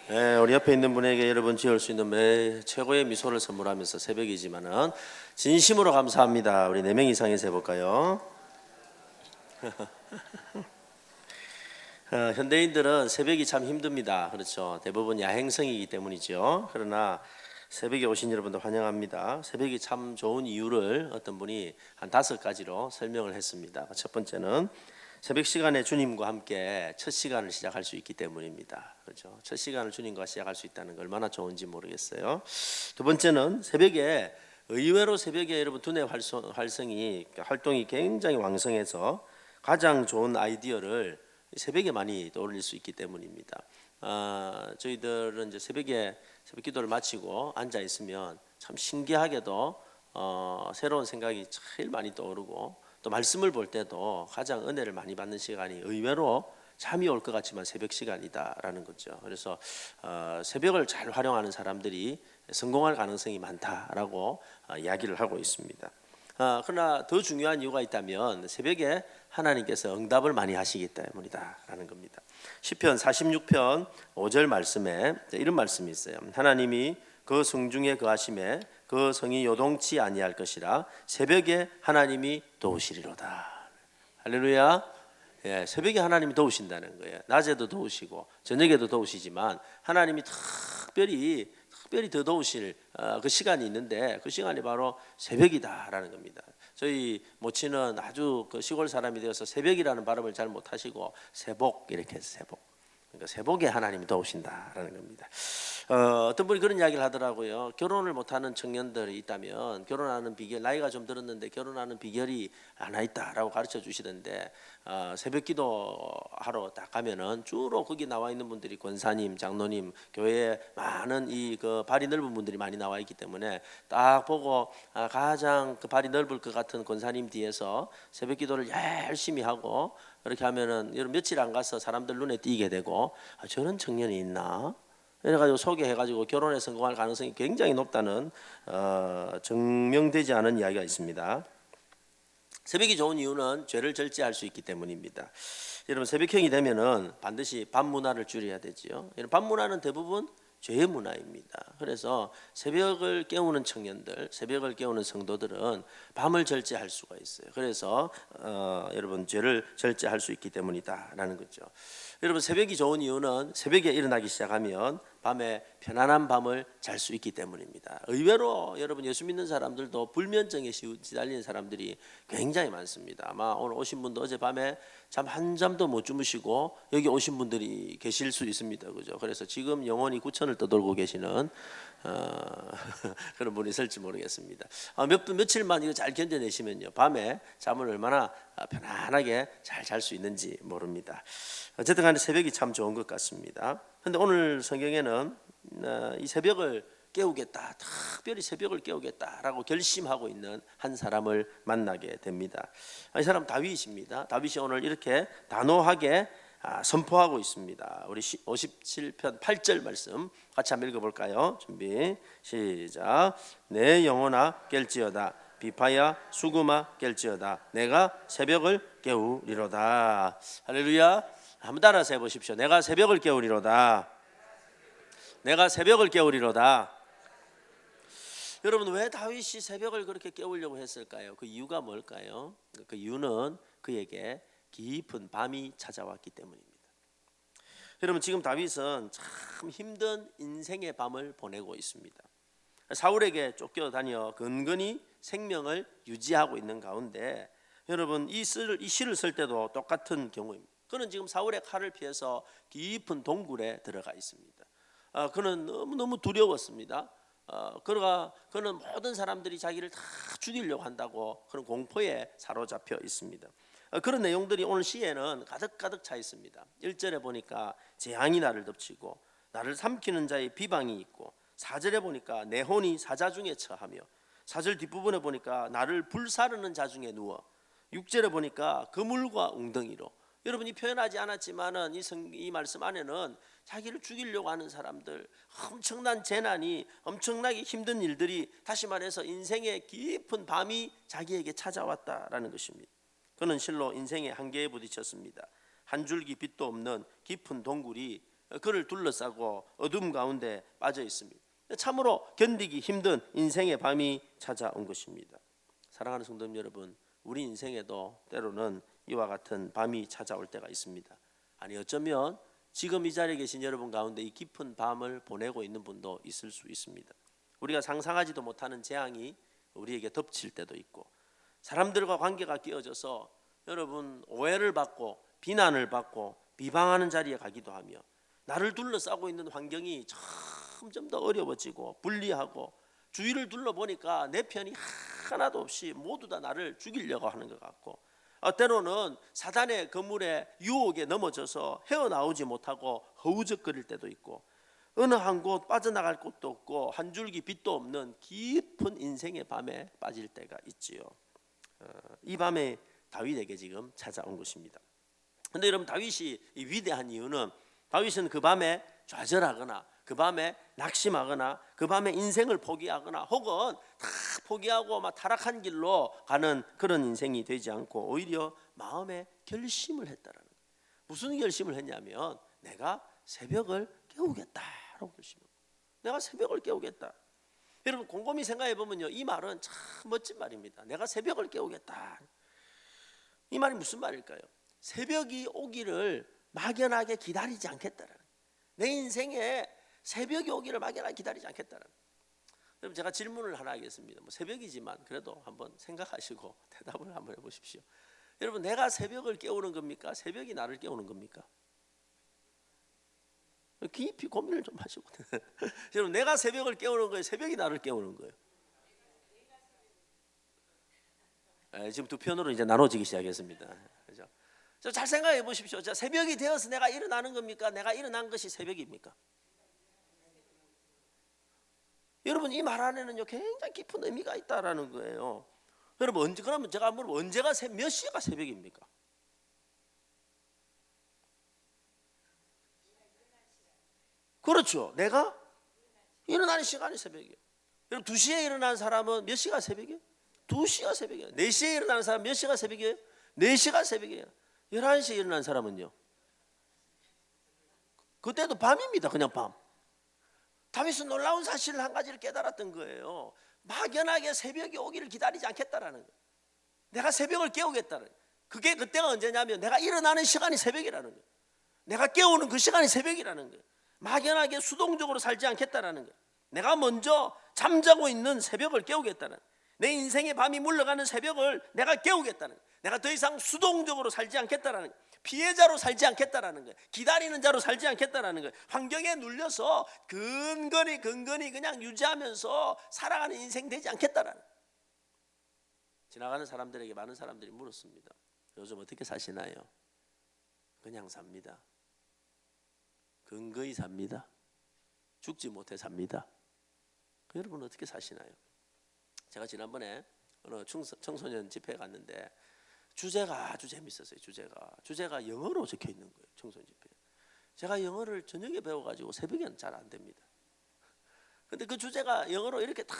네, 우리 옆에 있는 분에게 여러분 지을 수 있는 최고의 미소를 선물하면서 새벽이지만은 진심으로 감사합니다. 우리 4명 이상에서 해볼까요? 현대인들은 새벽이 참 힘듭니다. 그렇죠? 대부분 야행성이기 때문이죠. 그러나 새벽에 오신 여러분들 환영합니다. 새벽이 참 좋은 이유를 어떤 분이 한 5가지로 설명을 했습니다. 첫 번째는 새벽 시간에 주님과 함께 첫 시간을 시작할 수 있기 때문입니다. 그렇죠? 첫 시간을 주님과 시작할 수 있다는 게 얼마나 좋은지 모르겠어요. 두 번째는 새벽에 의외로 새벽에 여러분 두뇌 활동이 굉장히 왕성해서 가장 좋은 아이디어를 새벽에 많이 떠올릴 수 있기 때문입니다. 저희들은 이제 새벽에 새벽 기도를 마치고 앉아 있으면 참 신기하게도 새로운 생각이 제일 많이 떠오르고 또 말씀을 볼 때도 가장 은혜를 많이 받는 시간이 의외로 잠이 올 것 같지만 새벽 시간이다라는 거죠. 그래서 새벽을 잘 활용하는 사람들이 성공할 가능성이 많다라고 이야기를 하고 있습니다. 그러나 더 중요한 이유가 있다면 새벽에 하나님께서 응답을 많이 하시기 때문이다라는 겁니다. 시편 46편 5절 말씀에 이런 말씀이 있어요. 하나님이 그 성중에 거하심에 그 성이 요동치 아니할 것이라 새벽에 하나님이 도우시리로다. 할렐루야. 예, 새벽에 하나님이 도우신다는 거예요. 낮에도 도우시고 저녁에도 도우시지만 하나님이 특별히 더 도우실 그 시간이 있는데 그 시간이 바로 새벽이다라는 겁니다. 저희 모친은 아주 그 시골 사람이 되어서 새벽이라는 발음을 잘 못하시고 새복 이렇게 해서 새복. 그러니까 새복에 하나님이 도우신다라는 겁니다. 어떤 분이 그런 이야기를 하더라고요. 결혼을 못하는 청년들이 있다면 결혼하는 비결, 나이가 좀 들었는데 결혼하는 비결이 하나 있다라고 가르쳐 주시던데 새벽 기도하러 딱 가면은 주로 거기 나와 있는 분들이 권사님, 장로님, 교회에 많은 그 발이 넓은 분들이 많이 나와 있기 때문에 딱 보고 가장 그 발이 넓을 것 같은 권사님 뒤에서 새벽 기도를 열심히 하고 그렇게 하면은 여러분 며칠 안 가서 사람들 눈에 띄게 되고 저런 청년이 있나? 이래가지고 소개해가지고 결혼에 성공할 가능성이 굉장히 높다는 증명되지 않은 이야기가 있습니다. 새벽이 좋은 이유는 죄를 절제할 수 있기 때문입니다. 여러분 새벽형이 되면은 반드시 밤 문화를 줄여야 되지요. 밤 문화는 대부분 죄의 문화입니다. 그래서 새벽을 깨우는 청년들, 새벽을 깨우는 성도들은 밤을 절제할 수가 있어요. 그래서 여러분 죄를 절제할 수 있기 때문이다라는 거죠. 여러분 새벽이 좋은 이유는 새벽에 일어나기 시작하면 밤에 편안한 밤을 잘 수 있기 때문입니다. 의외로 여러분 예수 믿는 사람들도 불면증에 시달리는 사람들이 굉장히 많습니다. 아마 오늘 오신 분도 어젯밤에 잠 한 잠도 못 주무시고 여기 오신 분들이 계실 수 있습니다. 그죠? 그래서 지금 영원히 구천을 떠돌고 계시는 그런 분이 있을지 모르겠습니다. 며칠만 이거 잘 견뎌내시면요 밤에 잠을 얼마나 편안하게 잘 잘 수 있는지 모릅니다. 어쨌든 간에 새벽이 참 좋은 것 같습니다. 그런데 오늘 성경에는 이 새벽을 깨우겠다, 특별히 새벽을 깨우겠다라고 결심하고 있는 한 사람을 만나게 됩니다. 이 사람 다윗입니다. 다윗이 오늘 이렇게 단호하게 선포하고 있습니다. 우리 57편 8절 말씀 같이 한번 읽어볼까요? 준비 시작. 내 영혼아 깰지어다 비파야 수금아 깰지어다 내가 새벽을 깨우리로다. 할렐루야. 한번 따라서 해보십시오. 내가 새벽을 깨우리로다. 내가 새벽을 깨우리로다. 여러분 왜 다윗이 새벽을 그렇게 깨우려고 했을까요? 그 이유가 뭘까요? 그 이유는 그에게 깊은 밤이 찾아왔기 때문입니다. 여러분 지금 다윗은 참 힘든 인생의 밤을 보내고 있습니다. 사울에게 쫓겨다녀 근근히 생명을 유지하고 있는 가운데 여러분 이 시를 쓸 때도 똑같은 경우입니다. 그는 지금 사울의 칼을 피해서 깊은 동굴에 들어가 있습니다. 그는 너무 두려웠습니다. 그는 모든 사람들이 자기를 다 죽이려고 한다고 그런 공포에 사로잡혀 있습니다. 그런 내용들이 오늘 시에는 가득 차 있습니다. 1절에 보니까 재앙이 나를 덮치고 나를 삼키는 자의 비방이 있고 4절에 보니까 내 혼이 사자 중에 처하며 4절 뒷부분에 보니까 나를 불사르는 자 중에 누워 6절에 보니까 그물과 웅덩이로 여러분이 표현하지 않았지만은 이 말씀 안에는 자기를 죽이려고 하는 사람들, 엄청난 재난이, 엄청나게 힘든 일들이 다시 말해서 인생의 깊은 밤이 자기에게 찾아왔다라는 것입니다. 그는 실로 인생의 한계에 부딪혔습니다. 한 줄기 빛도 없는 깊은 동굴이 그를 둘러싸고 어둠 가운데 빠져 있습니다. 참으로 견디기 힘든 인생의 밤이 찾아온 것입니다. 사랑하는 성도 여러분, 우리 인생에도 때로는 이와 같은 밤이 찾아올 때가 있습니다. 아니 어쩌면 지금 이 자리에 계신 여러분 가운데 이 깊은 밤을 보내고 있는 분도 있을 수 있습니다. 우리가 상상하지도 못하는 재앙이 우리에게 덮칠 때도 있고, 사람들과 관계가 끼어져서 여러분 오해를 받고 비난을 받고 비방하는 자리에 가기도 하며, 나를 둘러싸고 있는 환경이 점점 더 어려워지고 불리하고, 주위를 둘러보니까 내 편이 하나도 없이 모두 다 나를 죽이려고 하는 것 같고, 때로는 사단의 그물에 유혹에 넘어져서 헤어나오지 못하고 허우적거릴 때도 있고, 어느 한 곳 빠져나갈 곳도 없고 한 줄기 빛도 없는 깊은 인생의 밤에 빠질 때가 있지요. 이 밤에 다윗에게 지금 찾아온 것입니다. 그런데 여러분, 다윗이 이 위대한 이유는, 다윗은 그 밤에 좌절하거나 그 밤에 낙심하거나 그 밤에 인생을 포기하거나 혹은 다 포기하고 막 타락한 길로 가는 그런 인생이 되지 않고 오히려 마음에 결심을 했다라는 거예요. 무슨 결심을 했냐면, 내가 새벽을 깨우겠다라고 결심합니다. 내가 새벽을 깨우겠다. 여러분 곰곰이 생각해 보면요, 이 말은 참 멋진 말입니다. 내가 새벽을 깨우겠다. 이 말이 무슨 말일까요? 새벽이 오기를 막연하게 기다리지 않겠다라는, 내 인생에 새벽이 오기를 막연하게 기다리지 않겠다라는. 여러분 제가 질문을 하나 하겠습니다. 새벽이지만 그래도 한번 생각하시고 대답을 한번 해보십시오. 여러분, 내가 새벽을 깨우는 겁니까? 새벽이 나를 깨우는 겁니까? 깊이 고민을 좀 하시고 여러분, 내가 새벽을 깨우는 거예요? 새벽이 나를 깨우는 거예요? 지금 두 편으로 이제 나눠지기 시작했습니다. 그렇죠? 잘 생각해 보십시오. 자, 새벽이 되어서 내가 일어나는 겁니까? 내가 일어난 것이 새벽입니까? 여러분, 이 말 안에는요 굉장히 깊은 의미가 있다라는 거예요. 여러분, 그러면 제가 물어보면 언제가 몇 시가 새벽입니까? 그렇죠. 내가 일어나는 시간이 새벽이에요. 여러분, 2시에 일어나는 사람은 몇 시가 새벽이에요? 2시가 새벽이에요. 4시에 일어나는 사람 몇 시가 새벽이에요? 4시가 새벽이에요. 11시에 일어나는 사람은요? 그때도 밤입니다. 그냥 밤. 다윗은 놀라운 사실을 한 가지를 깨달았던 거예요. 막연하게 새벽이 오기를 기다리지 않겠다라는 거예요. 내가 새벽을 깨우겠다는 거예요. 그게 그때가 언제냐면 내가 일어나는 시간이 새벽이라는 거예요. 내가 깨우는 그 시간이 새벽이라는 거예요. 막연하게 수동적으로 살지 않겠다라는 거예요. 내가 먼저 잠자고 있는 새벽을 깨우겠다는 거예요. 내 인생의 밤이 물러가는 새벽을 내가 깨우겠다는 거예요. 내가 더 이상 수동적으로 살지 않겠다라는 거예요. 피해자로 살지 않겠다라는 거예요. 기다리는 자로 살지 않겠다라는 거예요. 환경에 눌려서 근근히 그냥 유지하면서 살아가는 인생 되지 않겠다라는 거예요. 지나가는 사람들에게 많은 사람들이 물었습니다. 요즘 어떻게 사시나요? 그냥 삽니다. 근거히 삽니다. 죽지 못해 삽니다. 여러분 어떻게 사시나요? 제가 지난번에 어느 청소년 집회에 갔는데 주제가 아주 재밌었어요. 주제가 영어로 적혀 있는 거예요. 청소년 집회. 제가 영어를 저녁에 배워가지고 새벽에는 잘 안 됩니다. 근데 그 주제가 영어로 이렇게 딱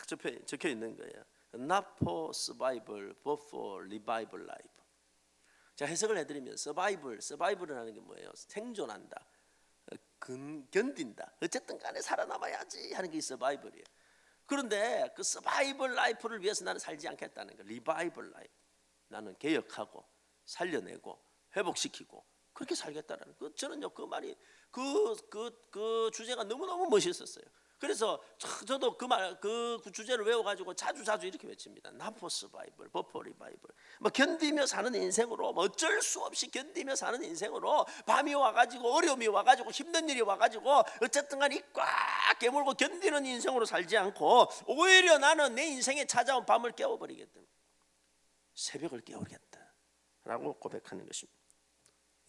적혀 있는 거예요. Not for survival, but for revival life. 제가 해석을 해드리면 survival이라는 게 뭐예요? 생존한다, 견딘다, 어쨌든 간에 살아남아야지 하는 게 survival이에요. 그런데 그 survival life를 위해서 나는 살지 않겠다는 거, revival life. 나는 개혁하고 살려내고 회복시키고 그렇게 살겠다라는 거. 저는요 그 말이 그 주제가 너무너무 멋있었어요. 그래서 저도 그 주제를 외워가지고 자주 이렇게 외칩니다. Not for survival, but for revival. 뭐 견디며 사는 인생으로, 뭐 어쩔 수 없이 견디며 사는 인생으로, 밤이 와가지고 어려움이 와가지고 힘든 일이 와가지고 어쨌든간 이 꽉 깨물고 견디는 인생으로 살지 않고 오히려 나는 내 인생에 찾아온 밤을 깨워버리겠다. 새벽을 깨우겠다라고 고백하는 것입니다.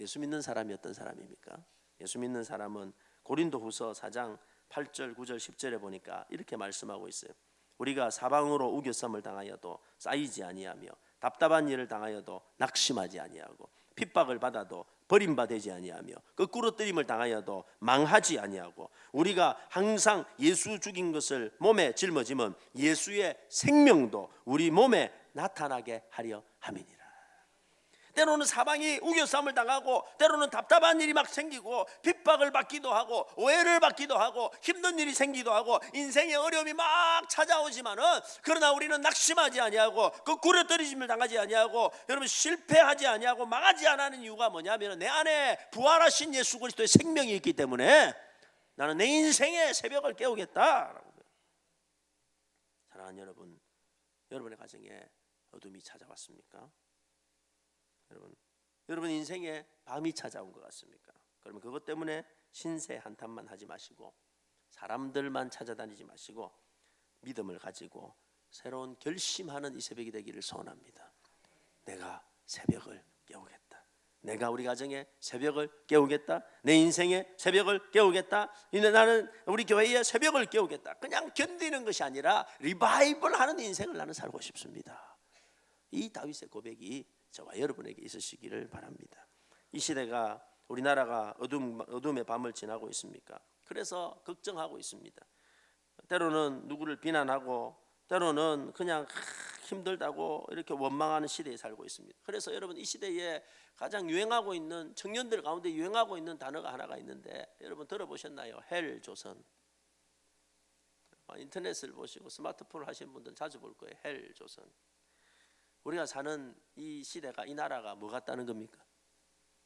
예수 믿는 사람이 어떤 사람입니까? 예수 믿는 사람은 고린도후서 4장 8절, 9절, 10절에 보니까 이렇게 말씀하고 있어요. 우리가 사방으로 우겨쌈을 당하여도 쌓이지 아니하며 답답한 일을 당하여도 낙심하지 아니하고 핍박을 받아도 버림받지 아니하며 거꾸로 뜨림을 당하여도 망하지 아니하고 우리가 항상 예수 죽인 것을 몸에 짊어지면 예수의 생명도 우리 몸에 나타나게 하려 함이니라. 때로는 사방이 우겨쌈을 당하고 때로는 답답한 일이 막 생기고 핍박을 받기도 하고 오해를 받기도 하고 힘든 일이 생기기도 하고 인생의 어려움이 막 찾아오지만은 그러나 우리는 낙심하지 아니하고 그 구려떨어짐을 당하지 아니하고 여러분 실패하지 아니하고 망하지 않는 이유가 뭐냐면 내 안에 부활하신 예수 그리스도의 생명이 있기 때문에 나는 내 인생의 새벽을 깨우겠다. 사랑하는 여러분, 여러분의 가정에 어둠이 찾아왔습니까? 여러분 인생에 밤이 찾아온 것 같습니까? 그러면 그것 때문에 신세 한탄만 하지 마시고 사람들만 찾아다니지 마시고 믿음을 가지고 새로운 결심하는 이 새벽이 되기를 소원합니다. 내가 새벽을 깨우겠다. 내가 우리 가정의 새벽을 깨우겠다. 내 인생의 새벽을 깨우겠다. 이제 나는 우리 교회의 새벽을 깨우겠다. 그냥 견디는 것이 아니라 리바이벌하는 인생을 나는 살고 싶습니다. 이 다윗의 고백이 저와 여러분에게 있으시기를 바랍니다. 이 시대가 우리나라가 어둠의 밤을 지나고 있습니까? 그래서 걱정하고 있습니다. 때로는 누구를 비난하고 때로는 그냥 힘들다고 이렇게 원망하는 시대에 살고 있습니다. 그래서 여러분 이 시대에 가장 유행하고 있는 청년들 가운데 유행하고 있는 단어가 하나가 있는데 여러분 들어보셨나요? 헬조선. 인터넷을 보시고 스마트폰을 하시는 분들은 자주 볼 거예요. 헬조선. 우리가 사는 이 시대가 이 나라가 뭐 같다는 겁니까?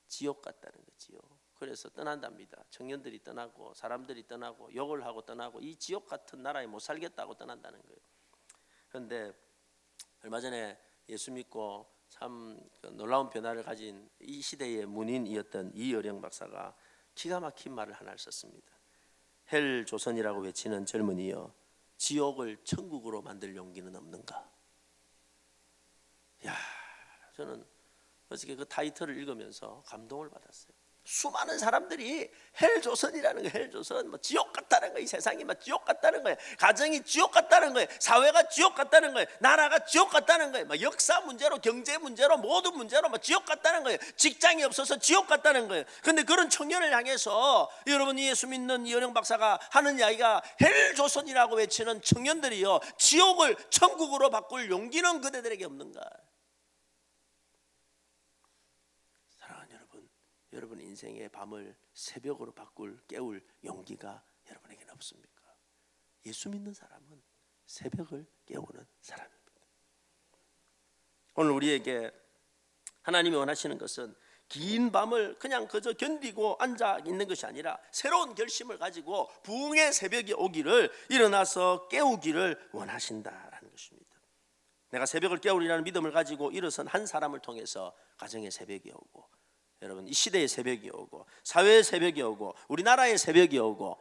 지옥 같다는 거지요. 그래서 떠난답니다. 청년들이 떠나고 사람들이 떠나고 욕을 하고 떠나고 이 지옥 같은 나라에 못 살겠다고 떠난다는 거예요. 그런데 얼마 전에 예수 믿고 참 놀라운 변화를 가진 이 시대의 문인이었던 이어령 박사가 기가 막힌 말을 하나를 썼습니다. 헬 조선이라고 외치는 젊은이여, 지옥을 천국으로 만들 용기는 없는가? 야, 저는 어저께 그 타이틀을 읽으면서 감동을 받았어요. 수많은 사람들이 헬조선이라는 거, 헬조선 뭐 지옥 같다는 거, 이 세상이 막 지옥 같다는 거예요. 가정이 지옥 같다는 거예요. 사회가 지옥 같다는 거예요. 나라가 지옥 같다는 거예요. 막 역사 문제로, 경제 문제로, 모든 문제로 막 지옥 같다는 거예요. 직장이 없어서 지옥 같다는 거예요. 그런데 그런 청년을 향해서 여러분이 예수 믿는 이어령 박사가 하는 이야기가 헬조선이라고 외치는 청년들이요, 지옥을 천국으로 바꿀 용기는 그대들에게 없는가? 여러분 인생의 밤을 새벽으로 깨울 용기가 여러분에게는 없습니까? 예수 믿는 사람은 새벽을 깨우는 사람입니다. 오늘 우리에게 하나님이 원하시는 것은 긴 밤을 그냥 그저 견디고 앉아 있는 것이 아니라 새로운 결심을 가지고 부흥의 새벽이 오기를, 일어나서 깨우기를 원하신다라는 것입니다. 내가 새벽을 깨우리라는 믿음을 가지고 일어선 한 사람을 통해서 가정의 새벽이 오고, 여러분 이 시대의 새벽이 오고, 사회의 새벽이 오고, 우리나라의 새벽이 오고,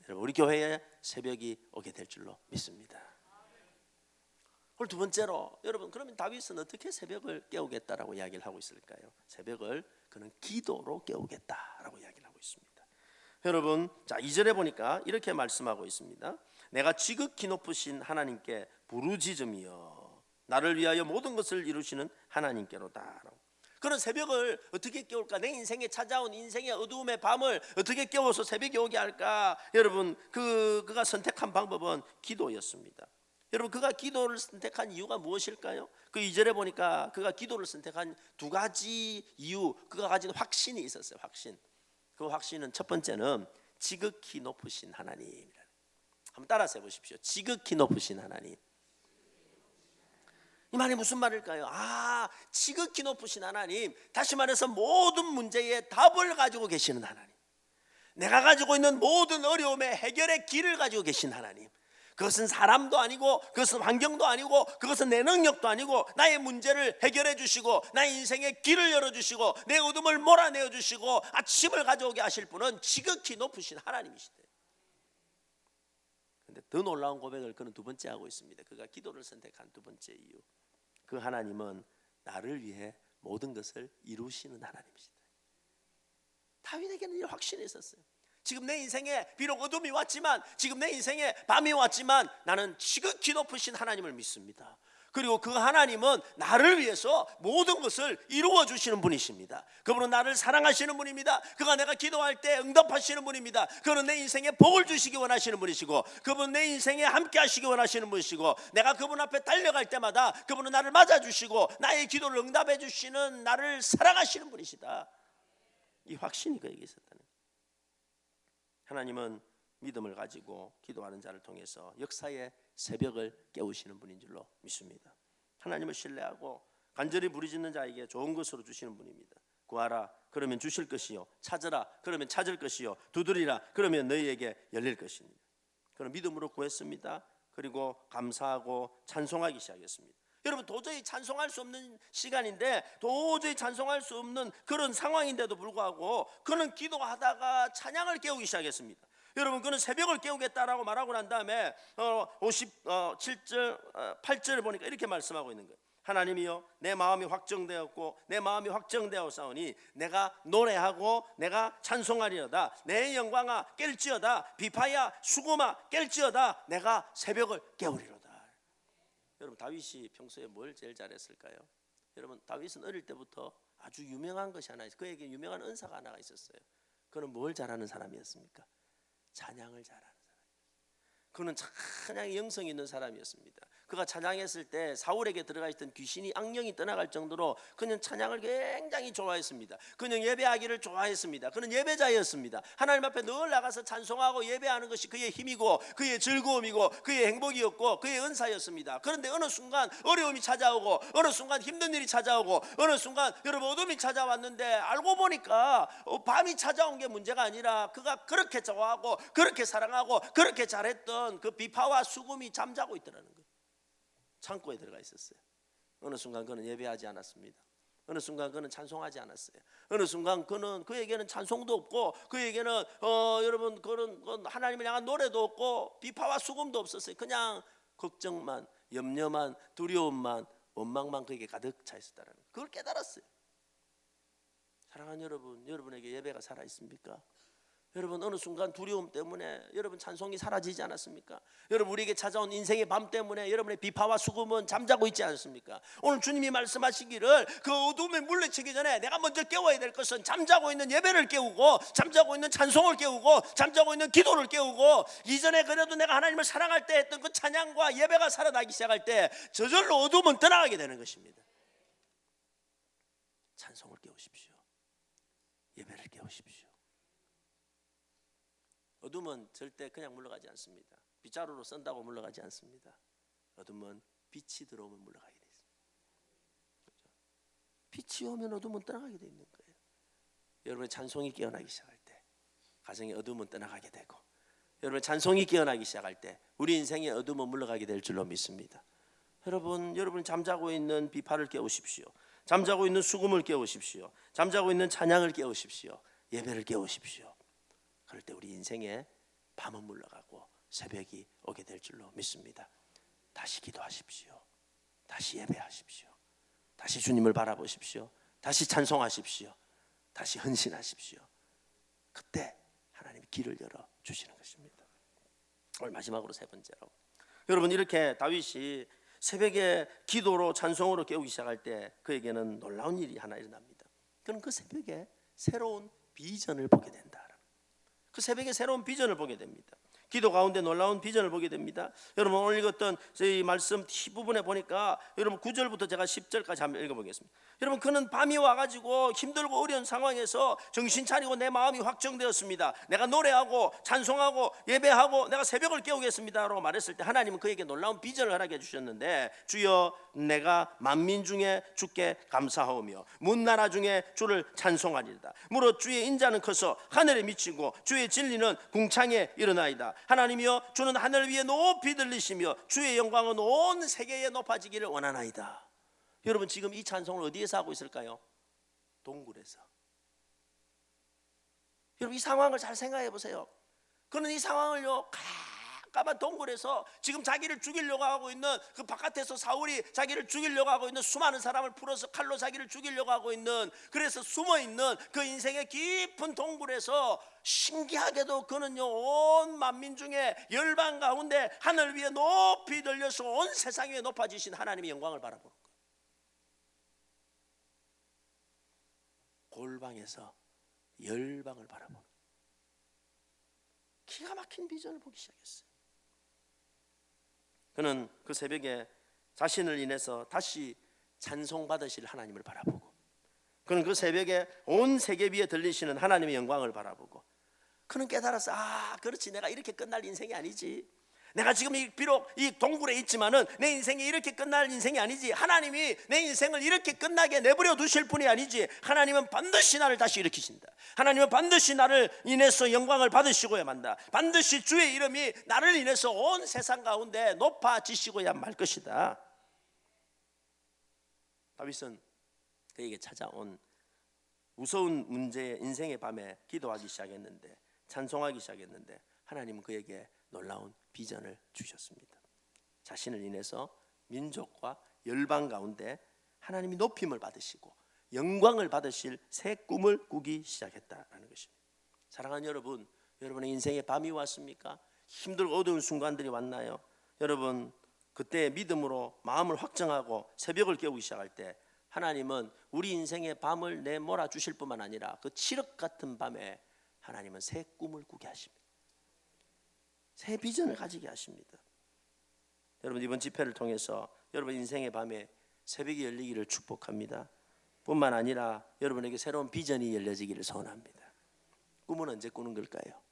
여러분 우리 교회의 새벽이 오게 될 줄로 믿습니다. 그리고 두 번째로, 여러분 그러면 다윗은 어떻게 새벽을 깨우겠다라고 이야기를 하고 있을까요? 새벽을 그는 기도로 깨우겠다라고 이야기를 하고 있습니다. 여러분, 자 2절에 보니까 이렇게 말씀하고 있습니다. 내가 지극히 높으신 하나님께 부르짖으며 나를 위하여 모든 것을 이루시는 하나님께로다. 그런 새벽을 어떻게 깨울까? 내 인생에 찾아온 인생의 어두움의 밤을 어떻게 깨워서 새벽이 오게 할까? 여러분 그가 선택한 방법은 기도였습니다. 여러분 그가 기도를 선택한 이유가 무엇일까요? 그 2절에 보니까 그가 기도를 선택한 두 가지 이유, 그가 가진 확신이 있었어요. 확신. 그 확신은 첫 번째는 지극히 높으신 하나님. 한번 따라서 해보십시오. 지극히 높으신 하나님. 이 말이 무슨 말일까요? 지극히 높으신 하나님, 다시 말해서 모든 문제의 답을 가지고 계시는 하나님, 내가 가지고 있는 모든 어려움의 해결의 길을 가지고 계신 하나님. 그것은 사람도 아니고, 그것은 환경도 아니고, 그것은 내 능력도 아니고, 나의 문제를 해결해 주시고 나의 인생의 길을 열어주시고 내 어둠을 몰아내어 주시고 아침을 가져오게 하실 분은 지극히 높으신 하나님이시대. 그런데 더 놀라운 고백을 그는 두 번째 하고 있습니다. 그가 기도를 선택한 두 번째 이유, 그 하나님은 나를 위해 모든 것을 이루시는 하나님이시다. 다윗에게는 이 확신이 있었어요. 지금 내 인생에 비록 어둠이 왔지만, 지금 내 인생에 밤이 왔지만 나는 지극히 높으신 하나님을 믿습니다. 그리고 그 하나님은 나를 위해서 모든 것을 이루어 주시는 분이십니다. 그분은 나를 사랑하시는 분입니다. 그가 내가 기도할 때 응답하시는 분입니다. 그는 내 인생에 복을 주시기 원하시는 분이시고, 그분은 내 인생에 함께 하시기 원하시는 분이시고, 내가 그분 앞에 달려갈 때마다 그분은 나를 맞아주시고 나의 기도를 응답해 주시는, 나를 사랑하시는 분이시다. 이 확신이 그에게 있었다는 거예요. 하나님은 믿음을 가지고 기도하는 자를 통해서 역사의 새벽을 깨우시는 분인 줄로 믿습니다. 하나님을 신뢰하고 간절히 부르짖는 자에게 좋은 것으로 주시는 분입니다. 구하라 그러면 주실 것이요, 찾으라 그러면 찾을 것이요, 두드리라 그러면 너희에게 열릴 것입니다. 그런 믿음으로 구했습니다. 그리고 감사하고 찬송하기 시작했습니다. 여러분, 도저히 찬송할 수 없는 시간인데, 도저히 찬송할 수 없는 그런 상황인데도 불구하고 그는 기도하다가 찬양을 깨우기 시작했습니다. 여러분, 그는 새벽을 깨우겠다라고 말하고 난 다음에 57절 8절을 보니까 이렇게 말씀하고 있는 거예요. 하나님이여, 내 마음이 확정되었고 내 마음이 확정되었사오니 내가 노래하고 내가 찬송하리로다. 내 영광아 깰지어다. 비파야 수금아 깰지어다. 내가 새벽을 깨우리로다. 여러분, 다윗이 평소에 뭘 제일 잘했을까요? 여러분, 다윗은 어릴 때부터 아주 유명한 것이 하나 있어요. 그에게 유명한 은사가 하나가 있었어요. 그는 뭘 잘하는 사람이었습니까? 찬양을 잘하는 사람. 그는 찬양의 영성이 있는 사람이었습니다. 그가 찬양했을 때 사울에게 들어가 있던 귀신이, 악령이 떠나갈 정도로 그는 찬양을 굉장히 좋아했습니다. 그는 예배하기를 좋아했습니다. 그는 예배자였습니다. 하나님 앞에 늘 나가서 찬송하고 예배하는 것이 그의 힘이고 그의 즐거움이고 그의 행복이었고 그의 은사였습니다. 그런데 어느 순간 어려움이 찾아오고, 어느 순간 힘든 일이 찾아오고, 어느 순간 여러분 어둠이 찾아왔는데, 알고 보니까 밤이 찾아온 게 문제가 아니라 그가 그렇게 좋아하고 그렇게 사랑하고 그렇게 잘했던 그 비파와 수금이 잠자고 있더라는 거예요. 창고에 들어가 있었어요. 어느 순간 그는 예배하지 않았습니다. 어느 순간 그는 찬송하지 않았어요. 어느 순간 그에게는 찬송도 없고, 그에게는 여러분 그런 하나님을 향한 노래도 없고 비파와 수금도 없었어요. 그냥 걱정만, 염려만, 두려움만, 원망만 그에게 가득 차 있었다는 거예요. 그걸 깨달았어요. 사랑하는 여러분, 여러분에게 예배가 살아 있습니까? 여러분, 어느 순간 두려움 때문에 여러분 찬송이 사라지지 않았습니까? 여러분, 우리에게 찾아온 인생의 밤 때문에 여러분의 비파와 수금은 잠자고 있지 않습니까? 오늘 주님이 말씀하시기를 그 어둠에 물리치기 전에 내가 먼저 깨워야 될 것은 잠자고 있는 예배를 깨우고, 잠자고 있는 찬송을 깨우고, 잠자고 있는 기도를 깨우고, 이전에 그래도 내가 하나님을 사랑할 때 했던 그 찬양과 예배가 살아나기 시작할 때 저절로 어둠은 떠나가게 되는 것입니다. 찬송을 깨우십시오. 예배를 깨우십시오. 어둠은 절대 그냥 물러가지 않습니다. 빗자루로 쏜다고 물러가지 않습니다. 어둠은 빛이 들어오면 물러가게 돼 있습니다. 그렇죠? 빛이 오면 어둠은 떠나가게 돼 있는 거예요. 여러분의 찬송이 깨어나기 시작할 때 가정의 어둠은 떠나가게 되고, 여러분의 찬송이 깨어나기 시작할 때 우리 인생의 어둠은 물러가게 될 줄로 믿습니다. 여러분이 잠자고 있는 비파를 깨우십시오. 잠자고 있는 수금을 깨우십시오. 잠자고 있는 찬양을 깨우십시오. 예배를 깨우십시오. 그럴 때 우리 인생에 밤은 물러가고 새벽이 오게 될 줄로 믿습니다. 다시 기도하십시오. 다시 예배하십시오. 다시 주님을 바라보십시오. 다시 찬송하십시오. 다시 헌신하십시오. 그때 하나님이 길을 열어 주시는 것입니다. 오늘 마지막으로 세 번째로, 여러분, 이렇게 다윗이 새벽에 기도로 찬송으로 깨우기 시작할 때 그에게는 놀라운 일이 하나 일어납니다. 그는 그 새벽에 새로운 비전을 보게 된다. 그 새벽에 새로운 비전을 보게 됩니다. 기도 가운데 놀라운 비전을 보게 됩니다. 여러분, 오늘 읽었던 이 말씀 뒷부분에 보니까 여러분 9절부터 제가 10절까지 한번 읽어보겠습니다. 여러분, 그는 밤이 와가지고 힘들고 어려운 상황에서 정신 차리고 내 마음이 확정되었습니다. 내가 노래하고 찬송하고 예배하고 내가 새벽을 깨우겠습니다 라고 말했을 때 하나님은 그에게 놀라운 비전을 허락해 주셨는데, 주여 내가 만민 중에 주께 감사하오며 문나라 중에 주를 찬송하리이다. 무릇 주의 인자는 커서 하늘에 미치고 주의 진리는 궁창에 일어나이다. 하나님이여, 주는 하늘 위에 높이 들리시며 주의 영광은 온 세계에 높아지기를 원하나이다. 여러분, 지금 이 찬송을 어디에서 하고 있을까요? 동굴에서. 여러분, 이 상황을 잘 생각해 보세요. 그는 이 상황을요 깜깜한 동굴에서 지금 자기를 죽이려고 하고 있는, 그 바깥에서 사울이 자기를 죽이려고 하고 있는 수많은 사람을 풀어서 칼로 자기를 죽이려고 하고 있는, 그래서 숨어있는 그 인생의 깊은 동굴에서 신기하게도 그는요 온 만민 중에 열방 가운데 하늘 위에 높이 들려서 온 세상 위에 높아지신 하나님의 영광을 바라보는 거예요. 골방에서 열방을 바라보는 기가 막힌 비전을 보기 시작했어요. 그는 그 새벽에 자신을 인해서 다시 찬송받으실 하나님을 바라보고, 그는 그 새벽에 온 세계 위에 들리시는 하나님의 영광을 바라보고, 그는 깨달았어. 아, 그렇지, 내가 이렇게 끝날 인생이 아니지. 내가 지금 비록 이 동굴에 있지만은 내 인생이 이렇게 끝날 인생이 아니지. 하나님이 내 인생을 이렇게 끝나게 내버려 두실 분이 아니지. 하나님은 반드시 나를 다시 일으키신다. 하나님은 반드시 나를 인해서 영광을 받으시고야 만다. 반드시 주의 이름이 나를 인해서 온 세상 가운데 높아지시고야 말 것이다. 다윗은 그에게 찾아온 무서운 문제의 인생의 밤에 기도하기 시작했는데, 찬송하기 시작했는데, 하나님은 그에게 놀라운 비전을 주셨습니다. 자신을 인해서 민족과 열방 가운데 하나님이 높임을 받으시고 영광을 받으실 새 꿈을 꾸기 시작했다라는 것입니다. 사랑하는 여러분, 여러분의 인생에 밤이 왔습니까? 힘들고 어두운 순간들이 왔나요? 여러분, 그때 믿음으로 마음을 확정하고 새벽을 깨우기 시작할 때 하나님은 우리 인생의 밤을 내몰아 주실 뿐만 아니라 그 칠흑 같은 밤에 하나님은 새 꿈을 꾸게 하십니다. 새 비전을 가지게 하십니다. 여러분, 이번 집회를 통해서 여러분 인생의 밤에 새벽이 열리기를 축복합니다. 뿐만 아니라 여러분에게 새로운 비전이 열려지기를 소원합니다. 꿈은 언제 꾸는 걸까요?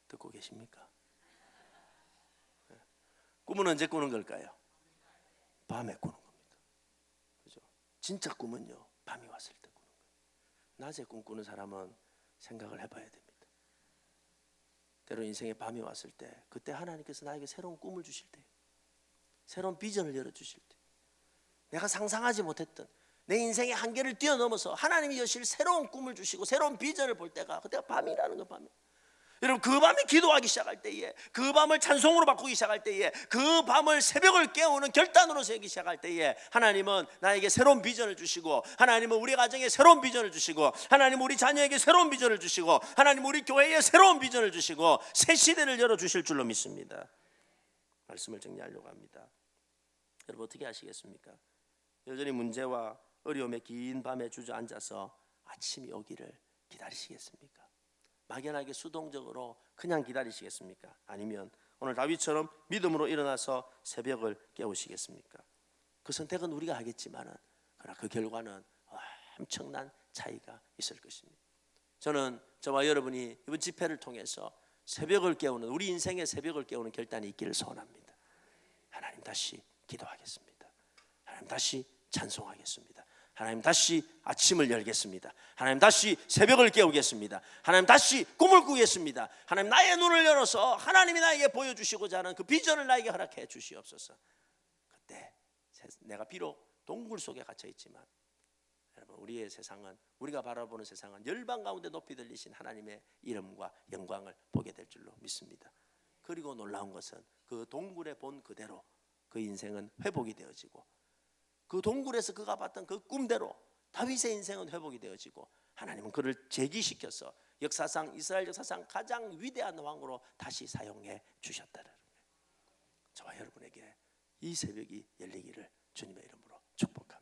듣고 계십니까? 꿈은 언제 꾸는 걸까요? 밤에 꾸는 겁니다. 그죠? 진짜 꿈은요, 밤이 왔을 때 꾸는 거예요. 낮에 꿈꾸는 사람은 생각을 해봐야 됩니다. 때로 인생의 밤이 왔을 때, 그때 하나님께서 나에게 새로운 꿈을 주실 때, 새로운 비전을 열어주실 때, 내가 상상하지 못했던 내 인생의 한계를 뛰어넘어서 하나님이 여실 새로운 꿈을 주시고 새로운 비전을 볼 때가, 그때가 밤이라는 거. 밤이. 여러분, 그 밤에 기도하기 시작할 때에, 그 밤을 찬송으로 바꾸기 시작할 때에, 그 밤을 새벽을 깨우는 결단으로 세우기 시작할 때에 하나님은 나에게 새로운 비전을 주시고, 하나님은 우리 가정에 새로운 비전을 주시고, 하나님은 우리 자녀에게 새로운 비전을 주시고, 하나님은 우리 교회에 새로운 비전을 주시고 새 시대를 열어주실 줄로 믿습니다. 말씀을 정리하려고 합니다. 여러분, 어떻게 하시겠습니까? 여전히 문제와 어려움의 긴 밤에 주저앉아서 아침이 오기를 기다리시겠습니까? 막연하게 수동적으로 그냥 기다리시겠습니까? 아니면 오늘 다윗처럼 믿음으로 일어나서 새벽을 깨우시겠습니까? 그 선택은 우리가 하겠지만은, 그러나 그 결과는 엄청난 차이가 있을 것입니다. 저는 저와 여러분이 이번 집회를 통해서 새벽을 깨우는, 우리 인생의 새벽을 깨우는 결단이 있기를 소원합니다. 하나님, 다시 기도하겠습니다. 하나님, 다시 찬송하겠습니다. 하나님, 다시 아침을 열겠습니다. 하나님, 다시 새벽을 깨우겠습니다. 하나님, 다시 꿈을 꾸겠습니다. 하나님, 나의 눈을 열어서 하나님이 나에게 보여주시고자 하는 그 비전을 나에게 허락해 주시옵소서. 그때 내가 비록 동굴 속에 갇혀 있지만, 여러분, 우리의 세상은, 우리가 바라보는 세상은 열방 가운데 높이 들리신 하나님의 이름과 영광을 보게 될 줄로 믿습니다. 그리고 놀라운 것은 그 동굴에 본 그대로 그 인생은 회복이 되어지고, 그 동굴에서 그가 봤던 그 꿈대로 다윗의 인생은 회복이 되어지고, 하나님은 그를 재기시켜서 역사상, 이스라엘 역사상 가장 위대한 왕으로 다시 사용해 주셨다는 거예요. 저와 여러분에게 이 새벽이 열리기를 주님의 이름으로 축복합니다.